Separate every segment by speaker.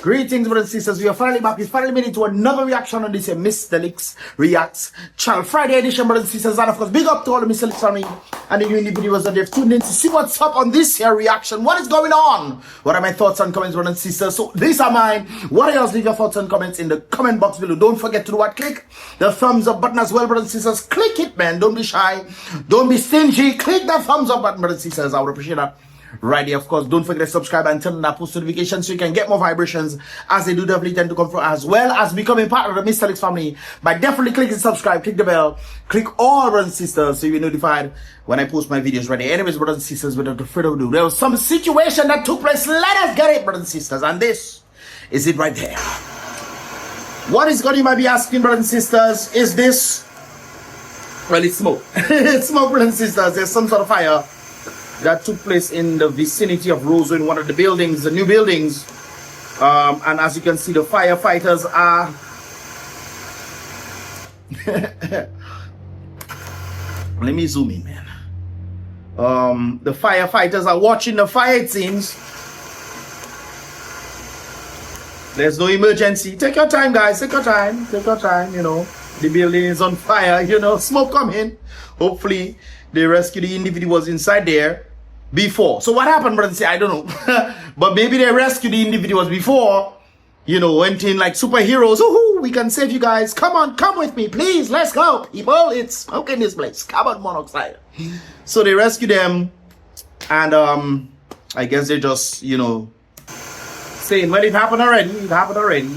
Speaker 1: Greetings, brothers and sisters. We are finally back. We finally made it to another reaction on this Mystelics Reacts channel. Friday edition, brothers and sisters. And of course, big up to all the Mystelics family and the new individuals that they've tuned in to see what's up on this here reaction. What is going on? What are my thoughts and comments, brothers and sisters? So these are mine. What are yours? Leave your thoughts and comments in the comment box below. Don't forget to do what? Click the thumbs up button as well, brothers and sisters. Click it, man. Don't be shy. Don't be stingy. Click the thumbs up button, brothers and sisters. I would appreciate that. Right here, of course, don't forget to subscribe and turn on that post notification so you can get more vibrations as they do definitely tend to come through, as well as becoming part of the Mystelics family by definitely clicking subscribe, click the bell, click all, brothers and sisters, so you'll be notified when I post my videos right here. Anyways, brothers and sisters, without further ado, there was some situation that took place. Let us get it, brothers and sisters, and this is it right there. What is God, you might be asking, brothers and sisters? Is this? Well, it's smoke. It's smoke, brothers and sisters. There's some sort of fire that took place in the vicinity of Roseau in one of the buildings, the new buildings. And as you can see, the firefighters are let me zoom in, man. The firefighters are watching the fire, it seems. There's no emergency. Take your time, guys. Take your time. Take your time, you know. The building is on fire, you know. Smoke coming. Hopefully they rescue the individuals inside there before. So what happened, brother? I don't know. But maybe they rescued the individuals before, you know, went in like superheroes. Ooh, we can save you guys. Come on, come with me, please. Let's go, people. It's smoke in this place. Carbon monoxide. So they rescue them. And I guess they just, you know, saying, well, it happened already. It happened already.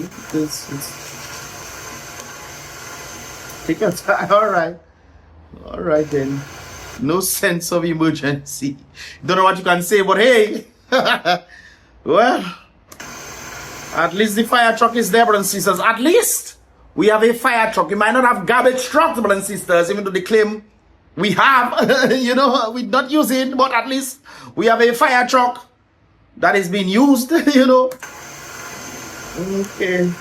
Speaker 1: Take your time. All right. All right, then. No sense of emergency. Don't know what you can say, but hey. Well, at least the fire truck is there, brothers and sisters. At least we have a fire truck. We might not have garbage trucks, brothers and sisters, even though they claim we have. You know, we're not using, but at least we have a fire truck that is being used, you know. Okay.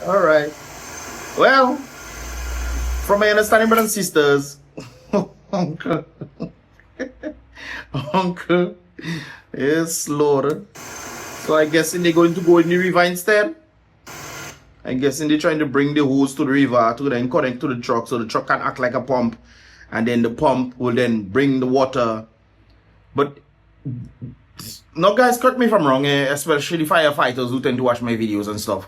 Speaker 1: All right. Well, from my understanding, brothers and sisters, Uncle is slaughtered. So I guessing they're going to go in the river instead. I'm guessing they're trying to bring the hose to the river to then connect to the truck so the truck can act like a pump. And then the pump will then bring the water. But no, guys, correct me if I'm wrong, especially firefighters who tend to watch my videos and stuff.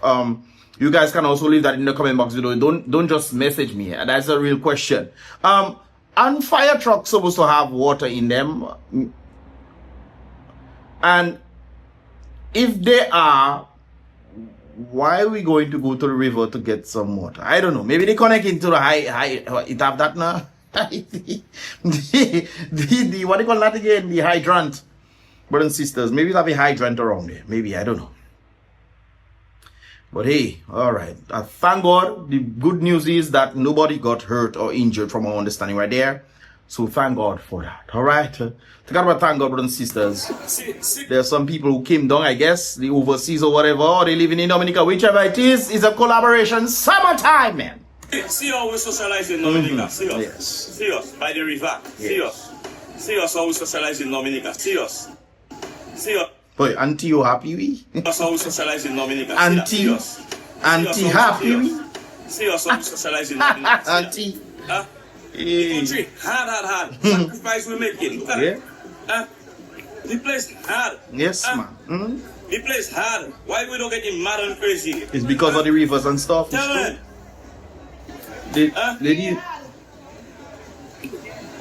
Speaker 1: You guys can also leave that in the comment box below. Don't just message me. That's a real question. And fire trucks supposed to have water in them. And if they are, why are we going to go to the river to get some water? I don't know. Maybe they connect into the high it have that now. the what do you call that again? The hydrant. Brothers and sisters. Maybe they have a hydrant around there. Maybe, I don't know. But hey, all right. Thank God. The good news is that nobody got hurt or injured from our understanding right there. So thank God for that. All right. Thank God, brothers and sisters. There are some people who came down, I guess, the overseas or whatever, or they living in Dominica, whichever it is a collaboration. Summertime, man.
Speaker 2: See how we socialize in Dominica. See us.
Speaker 1: Yes.
Speaker 2: See us by the river.
Speaker 1: Yes.
Speaker 2: See us. See us how we socialize in Dominica. See us. See us.
Speaker 1: Boy, auntie, you happy?
Speaker 2: That's how we socialize in Dominica.
Speaker 1: Auntie, auntie, happy?
Speaker 2: See us how we socialize in Dominica.
Speaker 1: Auntie.
Speaker 2: Huh?
Speaker 1: Hey.
Speaker 2: Country, hard. Sacrifice we making. Look at it. The place hard.
Speaker 1: Yes, man.
Speaker 2: The place hard. Why we don't get him mad and crazy?
Speaker 1: It's because of the rivers and stuff.
Speaker 2: Tell me.
Speaker 1: Lady,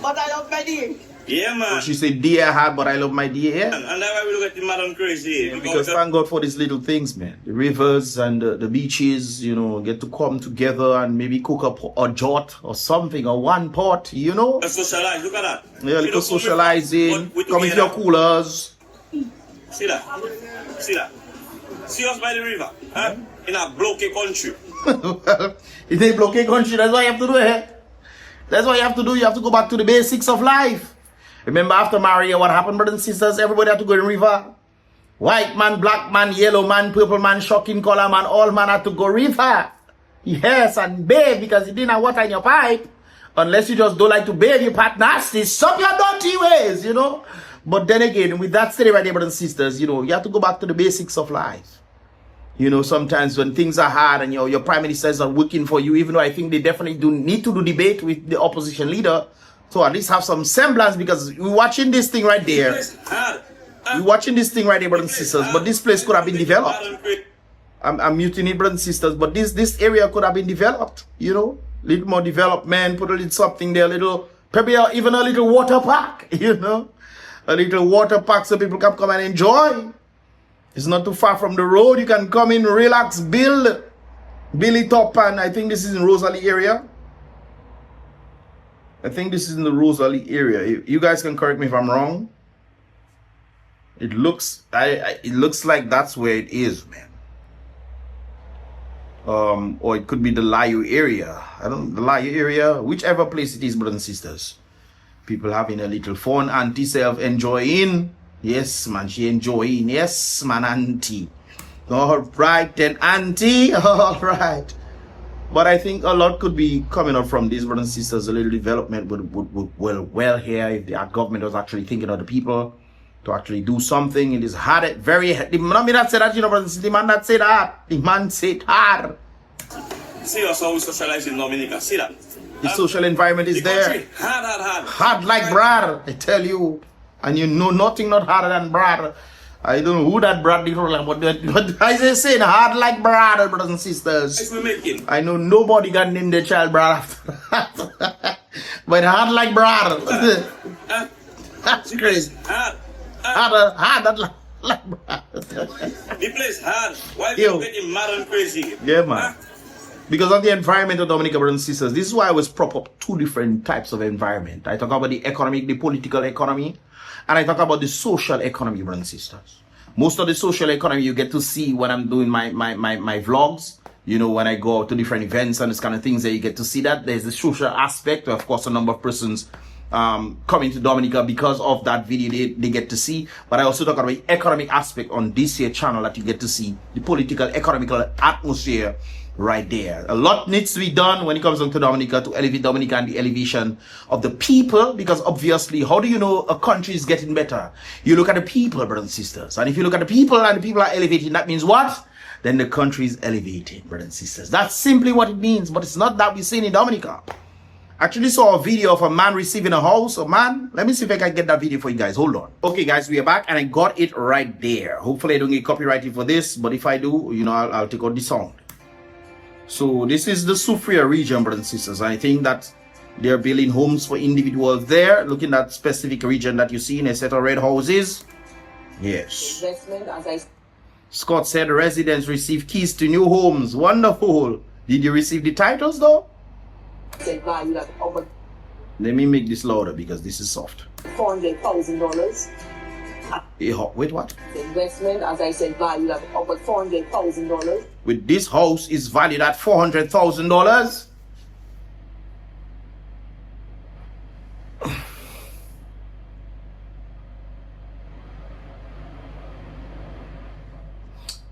Speaker 3: But I love my dear.
Speaker 2: Yeah, man.
Speaker 1: she said, dear hard, but I love my dear. Yeah?
Speaker 2: And that's why we don't get him mad and crazy.
Speaker 1: Because thank God for these little things, man. The rivers and the beaches, you know, get to come together and maybe cook up a jot or something or one pot, you know.
Speaker 2: Let's socialize. Look at that.
Speaker 1: Yeah, little socializing. Come with your coolers.
Speaker 2: See that? See that? See us by the river, huh? In a blockade country.
Speaker 1: Well, in a blockade country, that's what you have to do, eh? That's what you have to do. You have to go back to the basics of life. Remember after Maria, what happened, brothers and sisters? Everybody had to go in the river. White man, black man, yellow man, purple man, shocking color man, all man had to go river. Yes, and bathe because you didn't have water in your pipe. Unless you just don't like to bathe, you part nasty. Stop your dirty ways, you know. But then again, with that steady right there, brothers and sisters, you know, you have to go back to the basics of life. You know, sometimes when things are hard and your prime minister is not working for you, even though I think they definitely do need to do debate with the opposition leader, so at least have some semblance, because we're watching this thing right there. We're watching this thing right there, brothers and sisters, but this place could have been developed. I'm muting it, brothers and sisters, but this area could have been developed, you know, little more development, put a little something there, probably even a little water park, you know, a little water park so people can come and enjoy. It's not too far from the road. You can come in, relax, build it up, and I think this is in Roseau area. I think this is in the Roseau area. You guys can correct me if I'm wrong. It looks like that's where it is, man. Or it could be the Layu area. I don't know, the Layu area, whichever place it is, brothers and sisters. People having a little fun, auntie self enjoying. Yes, man, she enjoying. Yes, man, auntie. All right, then, auntie. All right. But I think a lot could be coming up from these brothers and sisters. A little development would well here if the government was actually thinking of the people to actually do something. It is hard, very hard. The man that said that, you know, brothers, the man that said that. The man said hard.
Speaker 2: See us how we socialize in Dominica. See that?
Speaker 1: The social environment is there.
Speaker 2: Hard.
Speaker 1: Hard like Brad, I tell you. And you know nothing not harder than Brad. I don't know who that Brad is, but I say saying hard like Brad, brothers and sisters. I know nobody got named their child Brad after that. But hard like Brad. That's crazy. Hard like Brad.
Speaker 2: The place hard. Why people getting mad and crazy?
Speaker 1: Yeah, man. Because of the environment of Dominica, brothers and sisters, this is why I always prop up two different types of environment. I talk about the economic, the political economy, and I talk about the social economy, brothers and sisters. Most of the social economy you get to see when I'm doing my vlogs. You know, when I go out to different events and this kind of things, that you get to see that there's the social aspect. Of course, a number of persons coming to Dominica because of that video they get to see. But I also talk about the economic aspect on this here channel that you get to see the political, economical atmosphere right there. A lot needs to be done when it comes to Dominica to elevate Dominica and the elevation of the people, because obviously, how do you know a country is getting better? You look at the people, brothers and sisters. And if you look at the people and the people are elevating, that means what? Then the country is elevating, brothers and sisters. That's simply what it means, but it's not that we're seeing in Dominica. Actually saw a video of a man receiving a house. A man, let me see if I can get that video for you guys. Hold on. Okay, guys, we are back and I got it right there. Hopefully I don't get copyrighted for this, but if I do, you know, I'll take out the sound. So this is the Sufria region, brothers and sisters. I think that they're building homes for individuals there. Looking at specific region that you see in a set of red houses. Yes. Scott said residents receive keys to new homes. Wonderful. Did you receive the titles though? Let me make this louder because this is soft.
Speaker 3: $400,000.
Speaker 1: Wait, what?
Speaker 3: The investment, as I said, valued at over $400,000.
Speaker 1: With this house is valued at $400,000.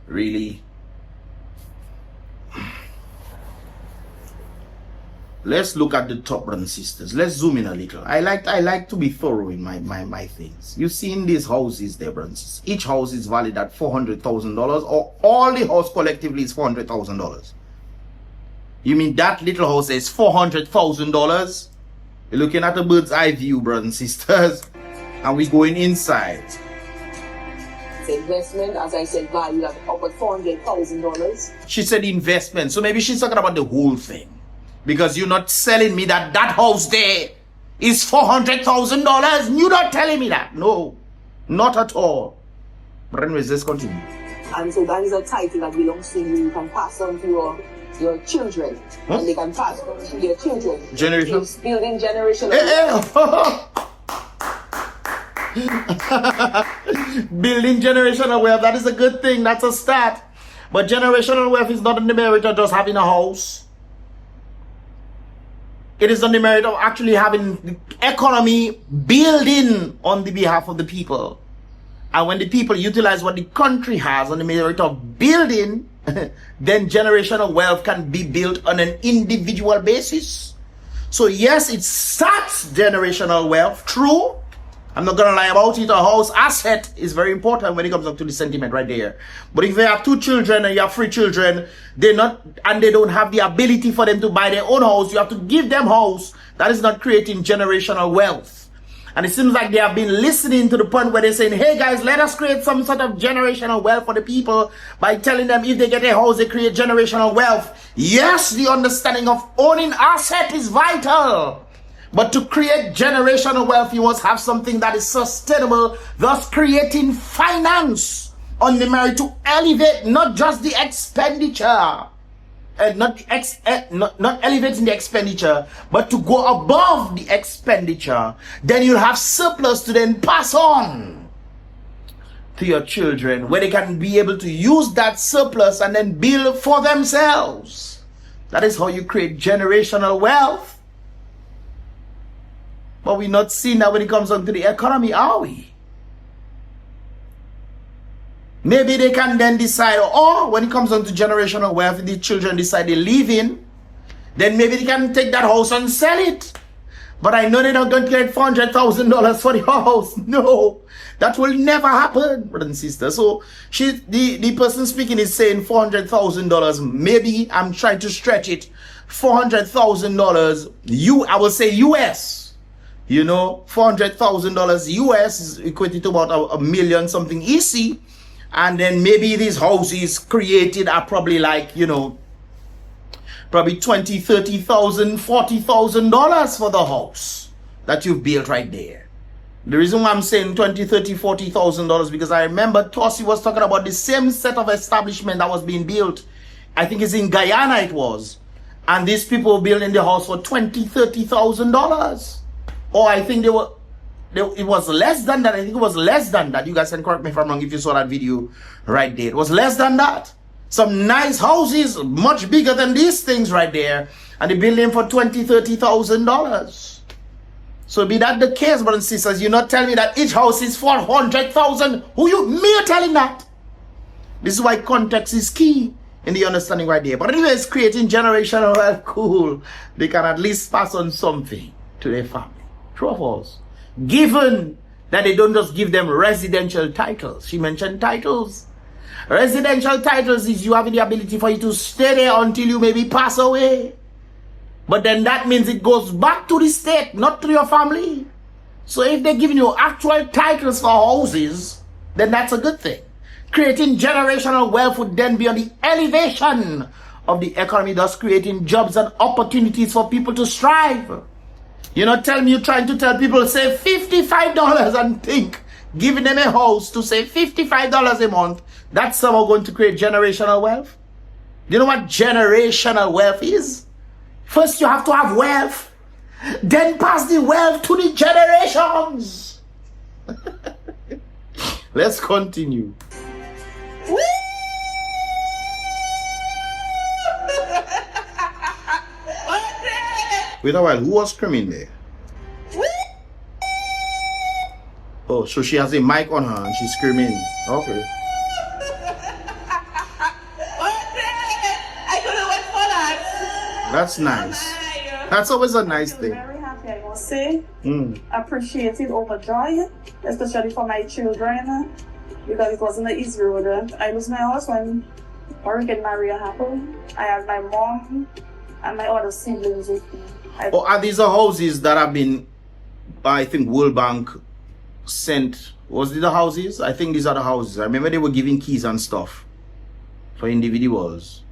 Speaker 1: Really? Let's look at the top, brothers and sisters. Let's zoom in a little. I like to be thorough in my things. You see in these houses there, brothers and sisters, each house is valued at $400,000, or all the house collectively is $400,000. You mean that little house is $400,000? You're looking at a bird's eye view, brothers and sisters, and we're going inside.
Speaker 3: The investment, as I said, valued at over $400,000.
Speaker 1: She said investment, so maybe she's talking about the whole thing. Because you're not selling me that house there is $400,000. You're not telling me that. No, not at all. But anyways, let's continue.
Speaker 3: And so that is a title that belongs to you. You can pass on to your children. Huh? And they can pass on to their children.
Speaker 1: Generation?
Speaker 3: It's building generational
Speaker 1: Building generational wealth. That is a good thing. That's a start. But generational wealth is not in the merit of just having a house. It is on the merit of actually having the economy building on the behalf of the people. And when the people utilize what the country has on the merit of building, then generational wealth can be built on an individual basis. So yes, it starts generational wealth, true. I'm not gonna lie about it. A house asset is very important when it comes up to the sentiment right there. But if you have 2 children and you have 3 children, they don't have the ability for them to buy their own house, you have to give them house. That is not creating generational wealth. And it seems like they have been listening to the point where they're saying, hey guys, let us create some sort of generational wealth for the people by telling them if they get a house, they create generational wealth. Yes, the understanding of owning asset is vital. But to create generational wealth, you must have something that is sustainable, thus creating finance on the marriage to elevate not just the expenditure, not elevating the expenditure, but to go above the expenditure. Then you'll have surplus to then pass on to your children, where they can be able to use that surplus and then build for themselves. That is how you create generational wealth. But we're not seeing that when it comes on to the economy, are we? Maybe they can then decide, or when it comes on to generational wealth, if the children decide they live in, then maybe they can take that house and sell it. But I know they're not going to get $400,000 for the house. No, that will never happen, brothers and sisters. So the person speaking is saying $400,000. Maybe I'm trying to stretch it. $400,000, I will say US. You know, $400,000 US is equated to about a million something EC. And then maybe these houses created are probably like, you know, probably $20,000, $30,000, $40,000 for the house that you've built right there. The reason why I'm saying $20,000, $30,000, $40,000 because I remember Tossie was talking about the same set of establishment that was being built. I think it's in Guyana it was. And these people were building the house for $20,000, $30,000. Or I think it was less than that. I think it was less than that. You guys can correct me if I'm wrong if you saw that video right there. It was less than that. Some nice houses, much bigger than these things right there. And they build them for $20,000, $30,000. So be that the case, brothers and sisters, you're not telling me that each house is $400,000. Who you me are telling that? This is why context is key in the understanding right there. But anyways, creating generational wealth, cool. They can at least pass on something to their family. True or false? Given that they don't just give them residential titles. She mentioned titles. Residential titles is you having the ability for you to stay there until you maybe pass away. But then that means it goes back to the state, not to your family. So if they're giving you actual titles for houses, then that's a good thing. Creating generational wealth would then be on the elevation of the economy, thus creating jobs and opportunities for people to strive. You're not telling me you're trying to tell people save $55 and think giving them a house to save $55 a month, that's somehow going to create generational wealth? Do you know what generational wealth is? First you have to have wealth, then pass the wealth to the generations. Let's continue. Wait a while, who was screaming there? Oh, so she has a mic on her and she's screaming. Okay. That's nice. That's always a nice thing.
Speaker 4: I'm very happy, I must say. Appreciated, overjoyed, especially for my children, because it wasn't an easy road. I lost my house when Hurricane Maria happened. I had my mom and my other siblings with me.
Speaker 1: Are these houses that have been, I think, World Bank sent? Was it the houses? I think these are the houses. I remember they were giving keys and stuff for individuals.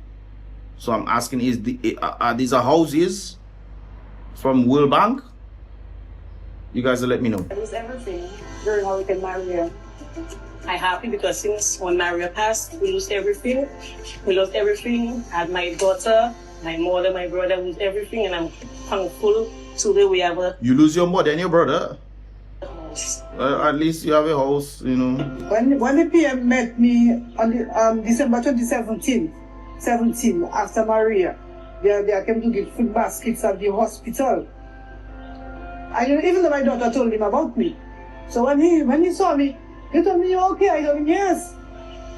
Speaker 1: So I'm asking, are these houses from World Bank? You guys will let me know.
Speaker 4: I lost everything during Hurricane Maria. I'm happy because since when Maria passed, we lost everything. We lost everything. I had my daughter, my mother, my brother, lose everything, and I'm thankful today we have a...
Speaker 1: You lose your mother and your brother? At least you have a house, you know.
Speaker 5: When the PM met me on the, December 2017, after Maria, they came to give food baskets at the hospital. Even though my daughter told him about me. So when he saw me, he told me, "You're okay?" I told him, "Yes."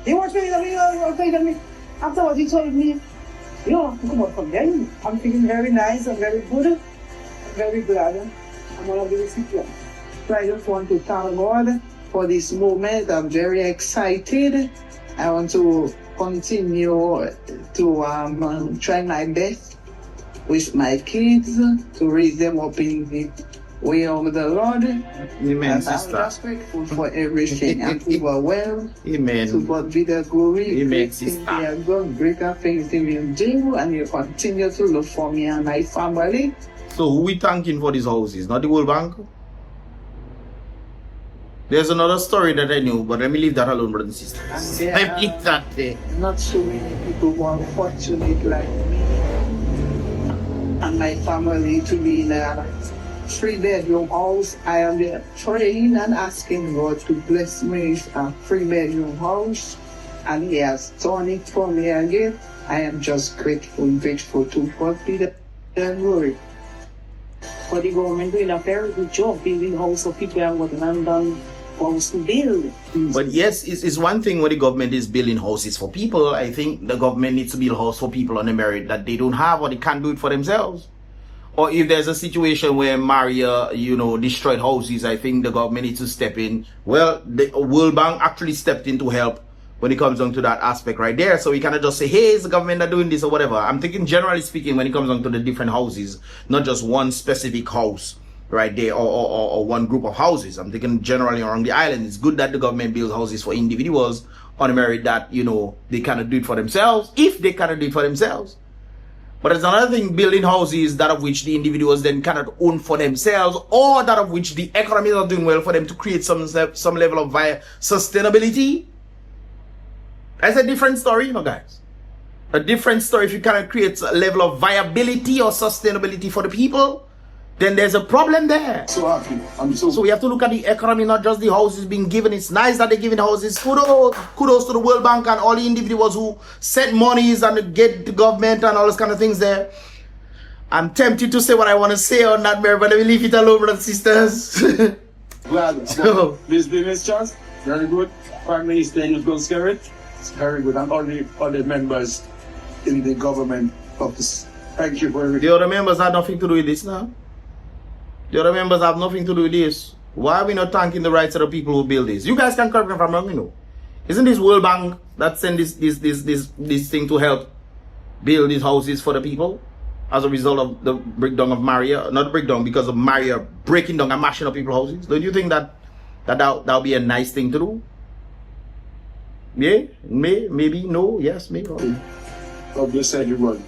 Speaker 5: He watched me, he told me, "You're okay?" He told me. Afterwards, he told me, "You don't have to come out from there. I'm feeling very nice and very good. I'm very glad. I'm one of the recipients." So I just want to thank God for this moment. I'm very excited. I want to continue to try my best with my kids to raise them up in the way of the Lord.
Speaker 1: Amen,
Speaker 5: I'm
Speaker 1: sister.
Speaker 5: just grateful for everything. And we were well.
Speaker 1: Amen.
Speaker 5: To God be the glory.
Speaker 1: Amen,
Speaker 5: Great things
Speaker 1: sister.
Speaker 5: you have done, greater things you will do, and you continue to look for me and my family.
Speaker 1: So who we thanking for these houses? Not the World Bank? There's another story that I knew, but let me leave that alone, brothers and sisters.
Speaker 5: And
Speaker 1: Let me leave that there.
Speaker 5: not so many people who are fortunate like me and my family to be in a 3-bedroom house. I am there praying and asking God to bless me with a 3-bedroom house, and He has done it for me again. I am just grateful to God be the glory.
Speaker 3: For the government doing a very good job building house for people and what and done house to build.
Speaker 1: But yes, it's one thing when the government is building houses for people. I think the government needs to build houses for people on the merit that they don't have or they can't do it for themselves. Or if there's a situation where Maria, destroyed houses, I think the government needs to step in. Well, the World Bank actually stepped in to help when it comes down to that aspect right there. So we cannot just say, hey, it's the government that doing this or whatever. I'm thinking generally speaking when it comes down to the different houses, not just one specific house right there or one group of houses. I'm thinking generally around the island. It's good that the government builds houses for individuals on the merit that, they cannot do it for themselves, if they cannot do it for themselves. But it's another thing building houses that of which the individuals then cannot own for themselves, or that of which the economy is not doing well for them to create some level of sustainability. That's a different story, guys. A different story. If you cannot create a level of viability or sustainability for the people, then there's a problem there.
Speaker 6: So happy.
Speaker 1: So we have to look at the economy, not just the houses being given. It's nice that they're giving houses. Kudos to the World Bank and all the individuals who send monies and get the government and all those kind of things there. I'm tempted to say what I want to say on that, but let me leave it alone, brothers and sisters.
Speaker 6: Glad.
Speaker 1: So,
Speaker 6: This business chance, very good. Prime Minister in good spirit. It's very good. And all the members in the government office. Thank you for everything.
Speaker 1: the other members have nothing to do with this now. The other members have nothing to do with this. Why are we not thanking the rights of the people who build this? You guys can correct me if I'm wrong, Isn't this World Bank that sent this thing to help build these houses for the people as a result of the breakdown of Maria? Not the breakdown, because of Maria breaking down and mashing up people's houses. Don't you think that'll be a nice thing to do? Yeah? Maybe, no, yes, maybe.
Speaker 6: God bless everyone.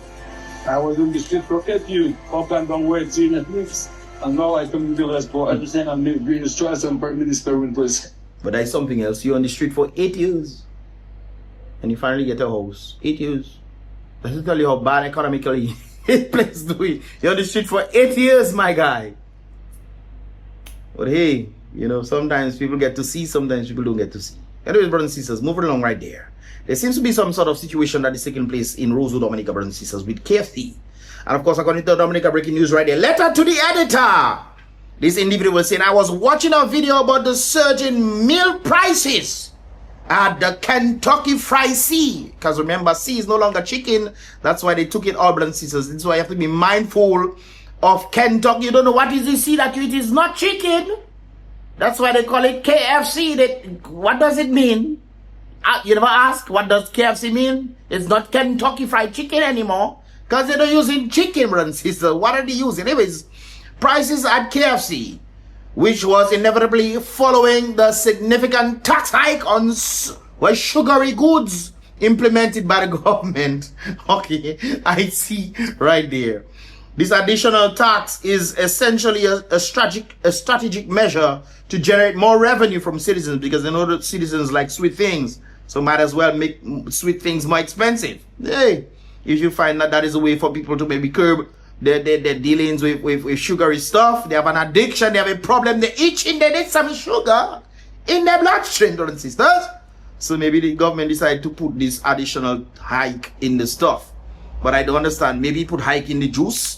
Speaker 6: I was in the street for 8 years, up and down waiting at weeks. And now I come to the rest for everything. I'm being stressed and Prime Minister in place.
Speaker 1: But that's something else. You're on the street for 8 years. And you finally get a house. 8 years. That's to tell you how bad economically this place doing. You're on the street for 8 years, my guy. But hey, sometimes people get to see, sometimes people don't get to see. Anyways, brothers and sisters, moving along right there. There seems to be some sort of situation that is taking place in Roseau, Dominica, brothers and sisters, with KFC. And of course, according to Dominica, breaking news right there. Letter to the editor. This individual was saying, I was watching a video about the surge in milk prices at the Kentucky Fried C. Because remember, C is no longer chicken. That's why they took it all, brothers and sisters. This is why you have to be mindful of Kentucky. You don't know what is the C that you eat is not chicken. That's why they call it KFC. What does it mean? You never ask, what does KFC mean? It's not Kentucky Fried Chicken anymore. Because they're not using chicken, brother and sister. What are they using? Anyways, prices at KFC, which was inevitably following the significant tax hike on sugary goods implemented by the government. Okay, I see right there. This additional tax is essentially a strategic measure to generate more revenue from citizens, because they know that citizens like sweet things, so might as well make sweet things more expensive. Hey, if you find that is a way for people to maybe curb their dealings with sugary stuff, they have an addiction, they have a problem, they're itching, they need some sugar in their bloodstream, brothers and sisters. So maybe the government decided to put this additional hike in the stuff. But I don't understand. Maybe put hike in the juice.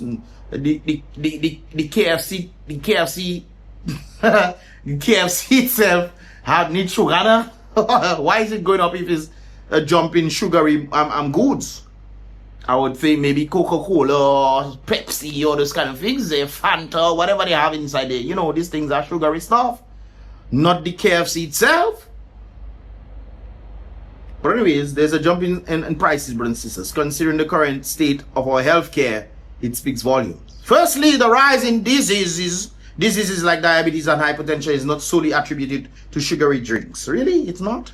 Speaker 1: The KFC, the KFC itself needs sugar. Why is it going up if it's a jump in sugary goods? I would think maybe Coca-Cola or Pepsi or those kind of things, they Fanta, whatever they have inside there. You know, these things are sugary stuff, not the KFC itself. But anyways, there's a jump in prices, brothers and sisters. Considering the current state of our healthcare, it speaks volumes. Firstly, the rise in diseases like diabetes and hypertension is not solely attributed to sugary drinks. Really? It's not?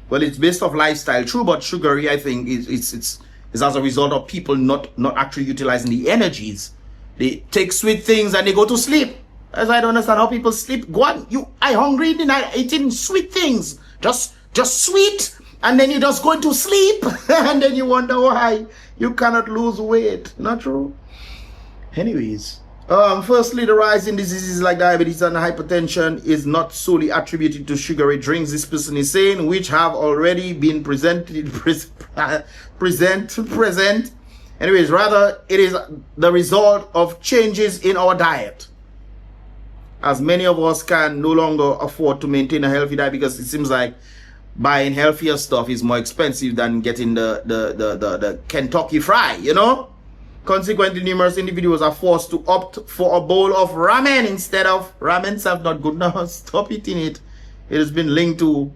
Speaker 1: Well, it's based off lifestyle, true, but sugary, I think, it's as a result of people not actually utilizing the energies. They take sweet things and they go to sleep. As I don't understand how people sleep. Go on, I hungry in the night, eating sweet things. Just sweet. And then you just go into sleep. And then you wonder why you cannot lose weight. Not true? Anyways. Firstly, the rise in diseases like diabetes and hypertension is not solely attributed to sugary drinks, this person is saying, which have already been present. Anyways, rather, it is the result of changes in our diet. As many of us can no longer afford to maintain a healthy diet because it seems like buying healthier stuff is more expensive than getting the Kentucky Fry, you know? Consequently, numerous individuals are forced to opt for a bowl of ramen instead of ramen self not good now. Stop eating it. It has been linked to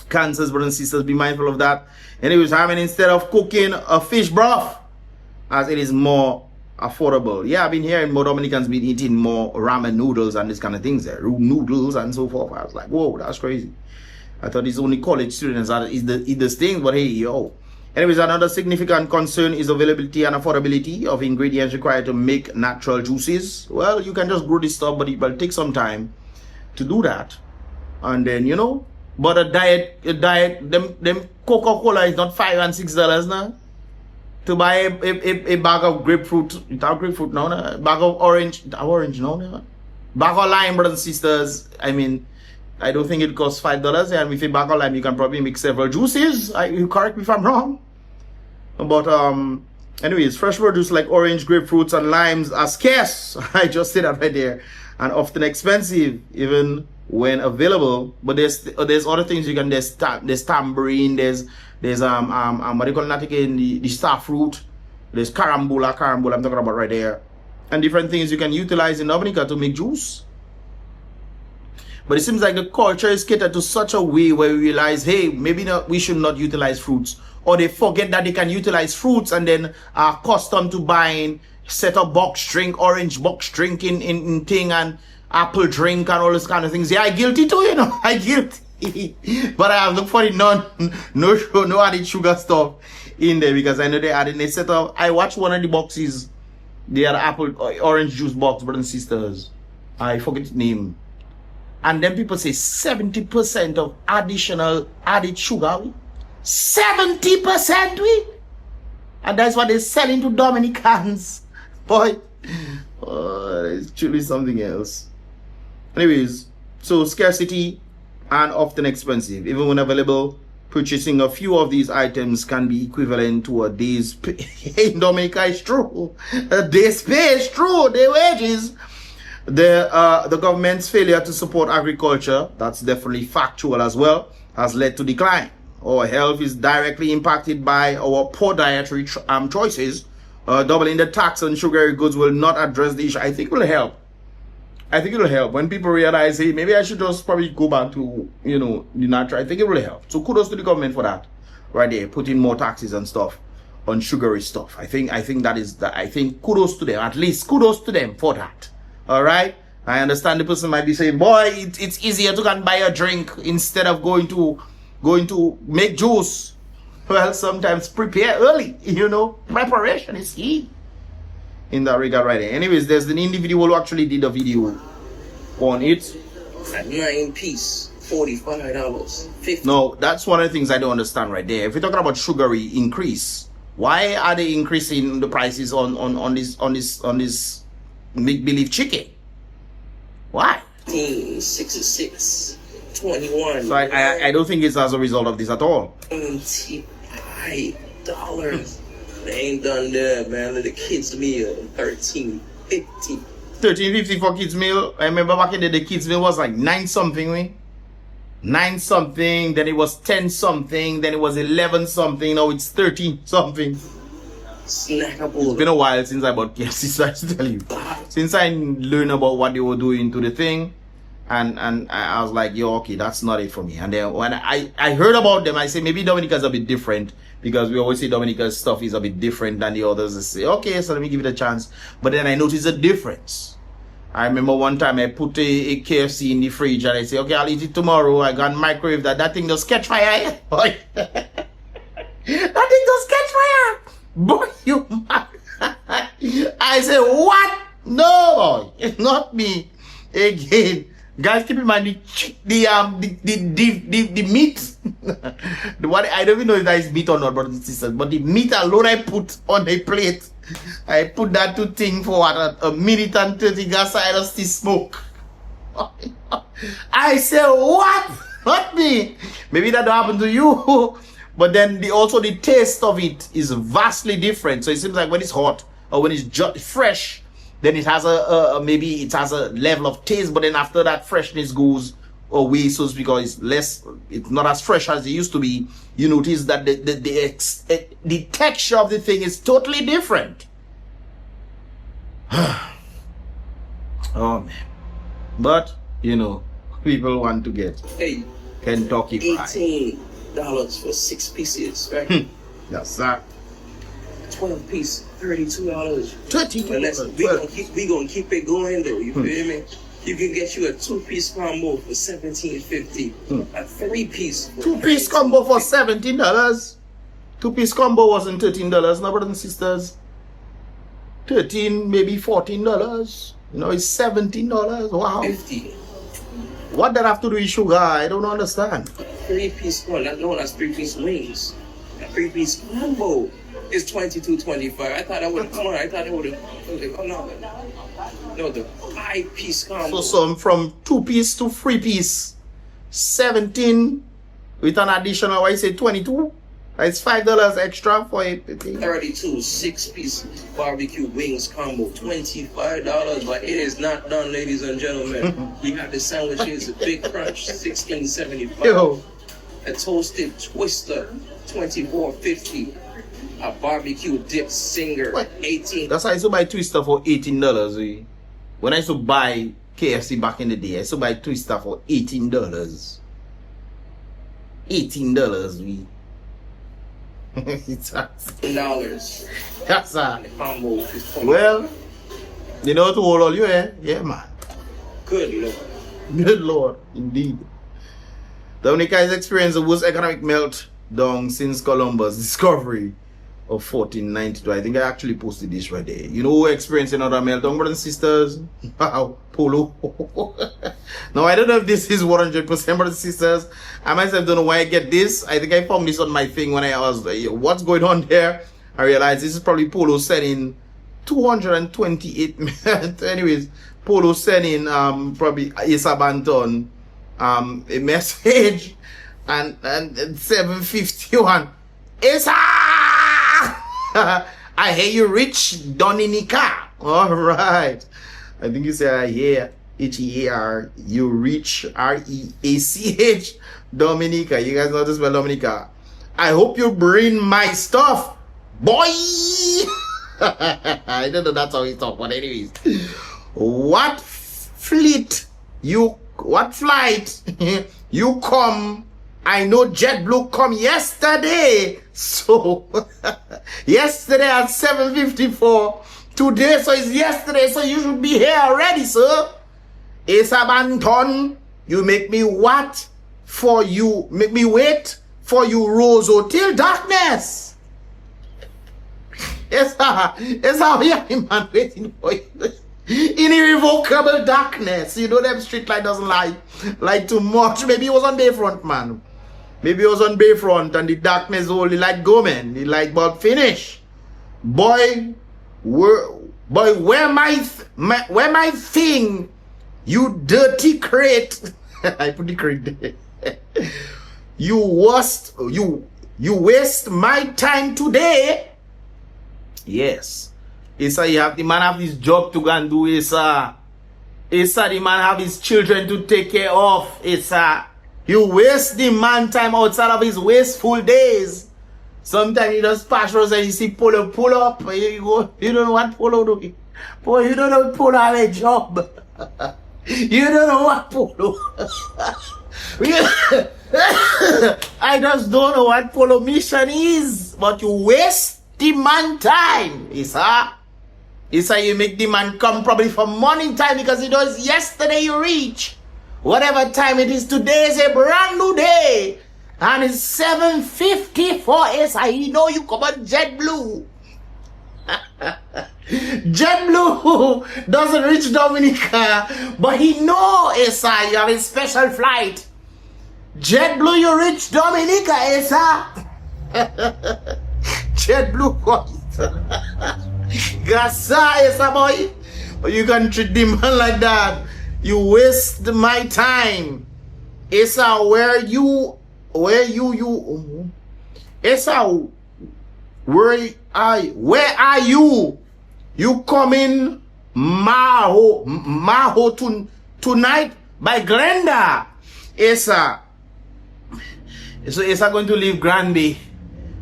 Speaker 1: cancers, brothers and sisters. Be mindful of that. Anyways, ramen instead of cooking a fish broth, as it is more affordable. Yeah, I've been hearing more Dominicans been eating more ramen noodles and this kind of things there, noodles and so forth. I was like, whoa, that's crazy. I thought it's only college students that eat this thing, but hey, yo. Anyways, another significant concern is availability and affordability of ingredients required to make natural juices. Well, you can just grow this stuff, but it will take some time to do that. And then, you know, but a diet, them Coca-Cola is not $5 and $6 now. To buy a bag of grapefruit, without grapefruit now, a bag of orange now, bag of lime, brothers and sisters. I mean, I don't think it costs $5, and with a bag of lime, you can probably make several juices. You correct me if I'm wrong. But anyways, fresh produce like orange, grapefruits, and limes are scarce. I just said that right there, and often expensive, even when available. But there's other things you can. There's tambourine. There's what do you call it again? The star fruit. There's carambola. I'm talking about right there, and different things you can utilize in Dominica to make juice. But it seems like the culture is catered to such a way where we realize, hey, maybe we should not utilize fruits. Or they forget that they can utilize fruits and then are accustomed to buying set up box drink, orange box drink in thing and apple drink and all those kind of things. Yeah, I guilty too, you know. I guilty. But I have looked for it no added sugar stuff in there because I know they added a set up. I watched one of the boxes. They had apple orange juice box, brothers and sisters. I forget the name. And then people say 70% of additional added sugar. 70% we? And that's what they're selling to Dominicans. Boy, it's truly something else. Anyways, so scarcity and often expensive. Even when available, purchasing a few of these items can be equivalent to a day's pay. In Dominica, it's true. A day's pay is true. Their wages. The government's failure to support agriculture, that's definitely factual as well, has led to decline. Our health is directly impacted by our poor dietary choices. Doubling the tax on sugary goods will not address the issue. I think it will help. I think it will help when people realize, hey, maybe I should just probably go back to, you know, the natural. I think it will help. So kudos to the government for that, right there, putting more taxes and stuff on sugary stuff. I think that is that. I think kudos to them. At least kudos to them for that. All right, I understand the person might be saying, boy, it's easier to go and buy a drink instead of going to make juice. Well, sometimes prepare early, you know, preparation is key in that regard right there. Anyways, there's an individual who actually did a video on it.
Speaker 7: At 9 piece, $45, $50.
Speaker 1: No, that's one of the things I don't understand right there. If you're talking about sugary increase, why are they increasing the prices on this make-believe chicken? Why?
Speaker 7: 66, 21.
Speaker 1: So I don't think it's as a result of this at all.
Speaker 7: $25. They ain't done that, man. Let the kids meal $13.50.
Speaker 1: $13.50 for kids meal. I remember back in the day, kids meal was like 9 something, 9 something, then it was 10 something, then it was 11 something, now it's 13 something.
Speaker 7: snackable.
Speaker 1: It's been a while since I bought KFC, so I have to tell you. Since I learned about what they were doing to the thing, and I was like, yo, okay, that's not it for me. And then when I heard about them, I say maybe Dominica's a bit different, because we always say Dominica's stuff is a bit different than the others. I say, okay, so let me give it a chance. But then I noticed a difference. I remember one time I put a KFC in the fridge and I say, okay, I'll eat it tomorrow. I got microwave that thing does catch fire. That thing does catch fire. Boy, you I say, what? No, boy, it's not me. Again, guys, keep in mind the meat. What I don't even know if that is meat or not, brothers and sisters. But the meat alone I put on a plate, I put that to thing for what, a minute and 30 gas. I just see smoke. I say, what? Not me. Maybe that don't happen to you. But then also the taste of it is vastly different. So it seems like when it's hot or when it's just fresh, then it has maybe it has a level of taste, but then after that freshness goes away, so because it's not as fresh as it used to be. You notice that the texture of the thing is totally different. Oh man. But you know, people want to get Kentucky Fried.
Speaker 7: $18 for 6 pieces, right?
Speaker 1: Yes, sir.
Speaker 7: 12 piece, $32.
Speaker 1: $32.
Speaker 7: We gonna keep it going though. You feel me? You can get you a 2-piece combo for $17.50. A 3-piece.
Speaker 1: 2-piece combo for $17. 2-piece combo wasn't $13, no, brothers and sisters. 13, maybe $14. You know, it's $17. Wow.
Speaker 7: 50.
Speaker 1: What that have to do with sugar? I don't understand.
Speaker 7: 3-piece one. That's 3-piece wings. A 3-piece combo is $22.25. I thought I would have come on. I thought it would have. Oh no, the 5-piece combo.
Speaker 1: So some from 2-piece to 3-piece, 17 with an additional. Why you say 22? It's $5 extra for a
Speaker 7: 32 6-piece barbecue wings combo, $25. But it is not done, ladies and gentlemen. You have the sandwiches, a big crunch, $16.75.
Speaker 1: Yo.
Speaker 7: A toasted twister, $24.50. A barbecue dip singer, $18.
Speaker 1: That's why I used to buy Twister for $18. When I used to buy KFC back in the day, I used to buy Twister for $18. $18. It's
Speaker 7: $10.
Speaker 1: Yes, sir.
Speaker 7: The combo is $20.
Speaker 1: Well, you know to hold all you, eh? Yeah, man.
Speaker 7: Good Lord.
Speaker 1: Good Lord, indeed. Dominica has experienced the worst economic meltdown since Columbus' discovery of 1492. I think I actually posted this right there. You know who experienced another meltdown, brothers and sisters? Wow, Polo. Now, I don't know if this is 100%, brothers and sisters. I myself don't know why I get this. I think I found this on my thing when I was like, what's going on there? I realized this is probably Polo sending 228. Anyways, Polo sending probably ASA BANTAN a message and 751. ASA! I hear you reach Dominica. All right. I think you say I hear H-E-A-R. You reach R-E-A-C-H. Dominica. You guys know this spell Dominica. I hope you bring my stuff, boy. I don't know that's how he talk, but anyways. What flight you come? I know JetBlue come yesterday. So yesterday at 7:54. Today, so it's yesterday, so you should be here already, sir. ASA BANTAN, you make me what for you? Make me wait for you, Roseau, till darkness. Yes, sir. Yes, sir. Yeah, man, waiting for you. In irrevocable darkness. You know them street light doesn't like too much. Maybe it was on Bayfront, man. Maybe it was on Bayfront and the darkness only like go, man. The light bulb finish. Boy, where my thing? You dirty crate. I put the crate there. You waste my time today. Yes. Asa, the man have his job to go and do, Asa. Asa, the man have his children to take care of, Asa. You waste the man time outside of his wasteful days. Sometimes you just pass roads and you see Polo pull up. You go, you don't know what Polo do. Boy, you don't know Polo have a job. You don't know what Polo. I just don't know what Polo mission is. But you waste the man time, Isa. Isa, you make the man come probably for morning time because it was yesterday you reach. Whatever time it is, today is a brand new day. And it's 7:54. Isa, you know you come on JetBlue. JetBlue doesn't reach Dominica, but he know, Isa, you have a special flight. JetBlue, you reach Dominica, Isa. JetBlue, Gasa, Isa, boy. But you can treat the man like that. You waste my time. Isa, Isa, where are you? You coming Maho tonight by Glenda. Isa going to leave Granby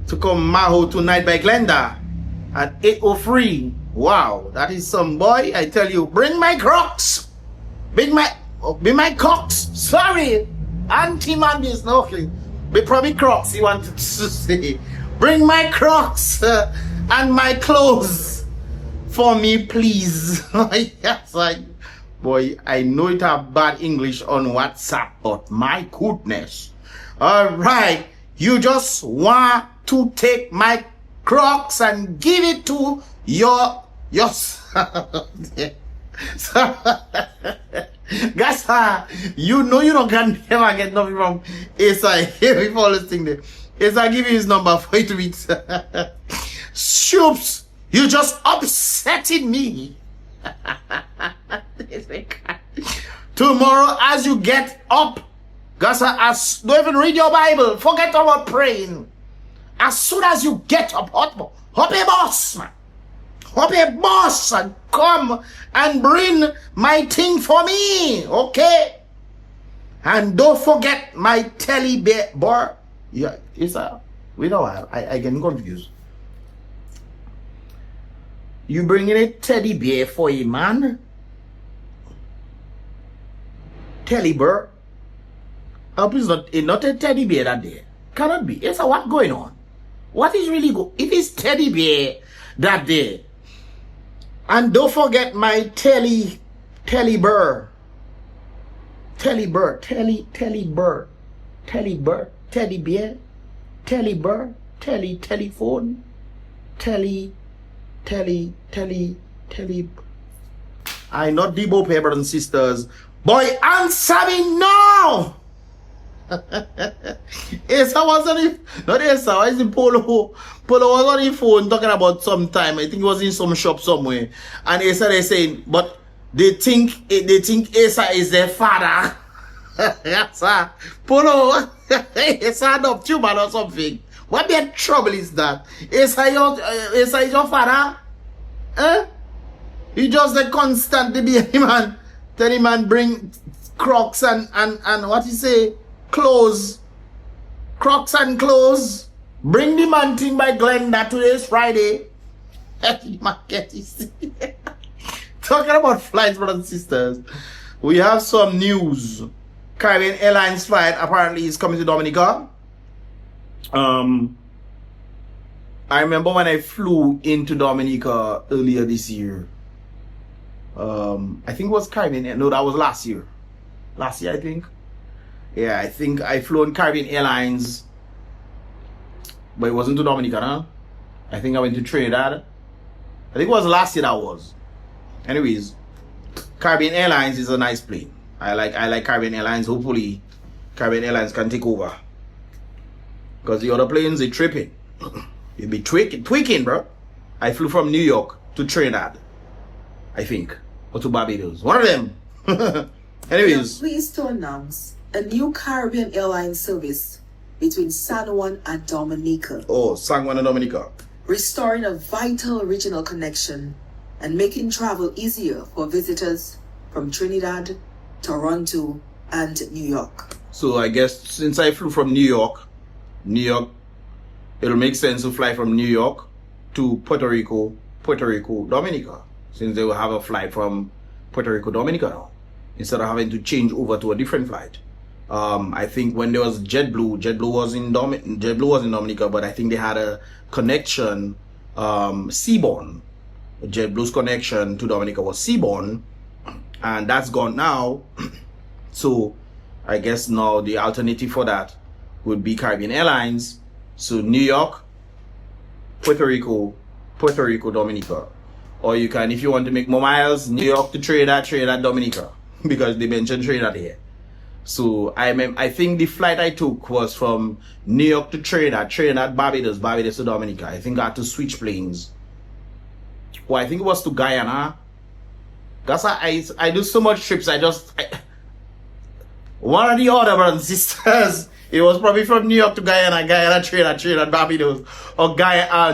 Speaker 1: to come Maho tonight by Glenda at 8:03. Wow, that is some boy. I tell you, bring my Crocs. Be my Crocs. Sorry, Auntie Man is snorkeling. Be probably Crocs. You wanted to say. Bring my Crocs and my clothes for me, please. Yes, boy, I know it have bad English on WhatsApp, but my goodness. All right, you just want to take my Crocs and give it to your guys, you know you don't can never get nothing from ASA. Here we follow this thing there. ASA give you his number for you to meet. Shoops, you just upsetting me. Tomorrow as you get up, guys, don't even read your Bible. Forget about praying. As soon as you get up, hop a boss, man. Hop a boss and come and bring my thing for me, okay? And don't forget my teddy bear. Yeah, it's wait a while. I get confused. You bringing a teddy bear for you, man? Teddy bear? I hope it's not a teddy bear that day. Cannot be. It's what going on? What is really go? If it's teddy bear that day. And don't forget my teddy bear. Teddy bear, teddy bear, teddy bear, teddy bear, teddy bear, telephone, teddy. I not Debo, brothers and sisters. Boy, answer me now. Asa was on the not Asa, I was in Polo. Polo was on the phone talking about some time. I think he was in some shop somewhere. And Asa they saying, but they think Asa is their father. Asa Polo Asa adopt you man or something. What the trouble is that? Asa is your father? Eh? You just the constant be man. Tell him man bring Crocs and what you say? Clothes. Crocs and clothes. Bring the man thing by Glenda. Today's Friday. Talking about flights, brothers and sisters. We have some news. Caribbean Airlines flight apparently is coming to Dominica. I remember when I flew into Dominica earlier this year. I think it was Caribbean. No, that was last year. Last year, I think. Yeah, I think I flew on Caribbean Airlines. But it wasn't to Dominica, huh? I think I went to Trinidad. I think it was last year that was. Anyways, Caribbean Airlines is a nice plane. I like Caribbean Airlines. Hopefully, Caribbean Airlines can take over. Because the other planes, they tripping. You'll be tweaking, bro. I flew from New York to Trinidad, I think. Or to Barbados. One of them. Anyways.
Speaker 8: We are pleased to announce a new Caribbean Airlines service between San Juan and Dominica.
Speaker 1: Oh, San Juan and Dominica.
Speaker 8: Restoring a vital regional connection and making travel easier for visitors from Trinidad, Toronto, and New York.
Speaker 1: So I guess since I flew from New York it'll make sense to fly from New York to Puerto Rico, Dominica, since they will have a flight from Puerto Rico, Dominica now, instead of having to change over to a different flight. I think when there was JetBlue was in Dominica, but I think they had a connection, seaborne. JetBlue's connection to Dominica was seaborne, and that's gone now. So I guess now the alternative for that would be Caribbean Airlines. So New York, Puerto Rico, Dominica. Or you can, if you want to make more miles, New York to Trinidad, Dominica, because they mentioned Trinidad here. So I think the flight I took was from New York to Trinidad, Barbados to Dominica. I think I had to switch planes. Well, I think it was to Guyana. That's why I do so much trips. One or the other, brothers and sisters. It was probably from New York to Guyana, Trinidad, Barbados, or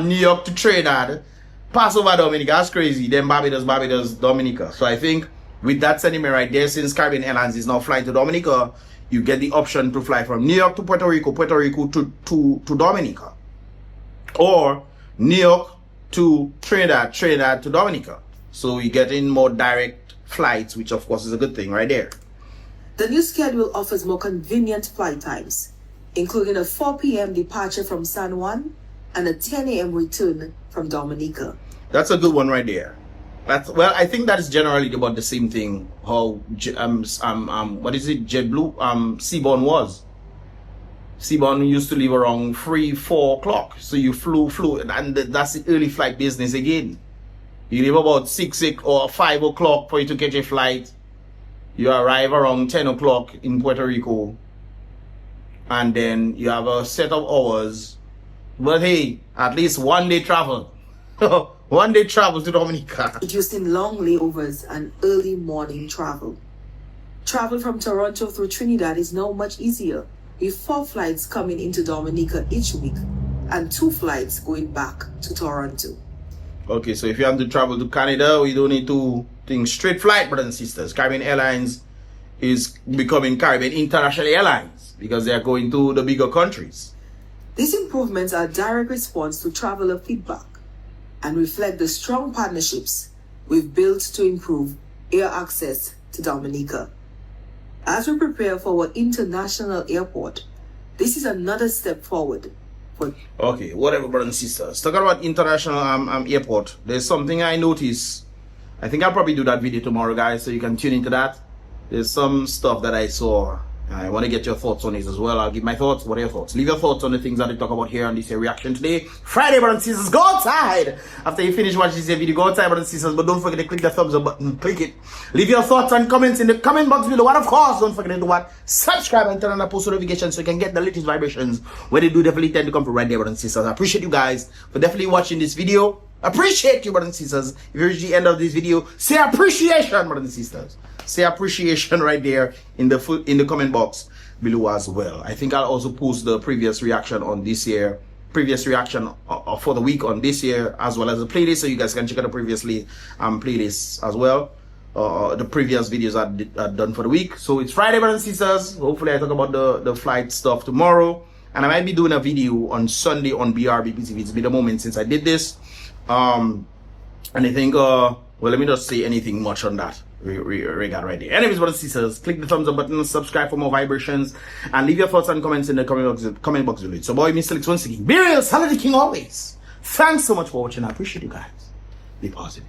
Speaker 1: New York to Trinidad, pass over Dominica. That's crazy. Then Barbados, Dominica. So I think with that sentiment right there, since Caribbean Airlines is now flying to Dominica, you get the option to fly from New York to Puerto Rico to Dominica, or New York to Trinidad to Dominica. So you get in more direct flights, which of course is a good thing right there.
Speaker 8: The new schedule offers more convenient flight times, including a 4 p.m. departure from San Juan and a 10 a.m. return from Dominica.
Speaker 1: That's a good one right there. Well, I think that is generally about the same thing. How what is it? JetBlue seaborne was. Seaborne used to leave around 3-4 o'clock. So you flew, and that's the early flight business again. You leave about 6 or 5 o'clock for you to catch a flight. You arrive around 10 o'clock in Puerto Rico, and then you have a set of hours. But hey, at least one day travel. One day travel to Dominica.
Speaker 8: Reducing long layovers and early morning travel. Travel from Toronto through Trinidad is now much easier, with 4 flights coming into Dominica each week and 2 flights going back to Toronto.
Speaker 1: Okay, so if you have to travel to Canada, we don't need to think straight flight, brothers and sisters. Caribbean Airlines is becoming Caribbean International Airlines because they are going to the bigger countries.
Speaker 8: These improvements are a direct response to traveler feedback and reflect the strong partnerships we've built to improve air access to Dominica. As we prepare for our international airport, this is another step forward.
Speaker 1: Okay, whatever, brothers and sisters. Talking about international airport, there's something I noticed. I think I'll probably do that video tomorrow, guys, so you can tune into that. There's some stuff that I saw. I want to get your thoughts on it as well. I'll give my thoughts. What are your thoughts? Leave your thoughts on the things that I talk about here on this here reaction today. Friday, brothers and sisters, go outside. After you finish watching this video, go outside, brothers and sisters. But don't forget to click the thumbs up button. Click it. Leave your thoughts and comments in the comment box below. And of course, don't forget to what? Subscribe and turn on the post notifications so you can get the latest vibrations. When they do, definitely tend to come from right there, brothers and sisters. I appreciate you guys for definitely watching this video. Appreciate you, brothers and sisters. If you reach the end of this video, say appreciation, brothers and sisters. Say appreciation right there in the comment box below as well. I think I'll also post the previous reaction on this year, for the week on this year, as well as the playlist, so you guys can check out the previously playlists as well, the previous videos I've done for the week. So it's Friday, brothers and sisters. Hopefully I talk about the flight stuff tomorrow, and I might be doing a video on Sunday on BrBpTV. It's been a moment since I did this, and I think well, let me not say anything much on that regard right there. Anyways, brothers and sisters, click the thumbs up button, subscribe for more vibrations, and leave your thoughts and comments in the comment box below. So boy, Mystelics once again, be real, salad the king always. Thanks so much for watching. I appreciate you guys. Be positive.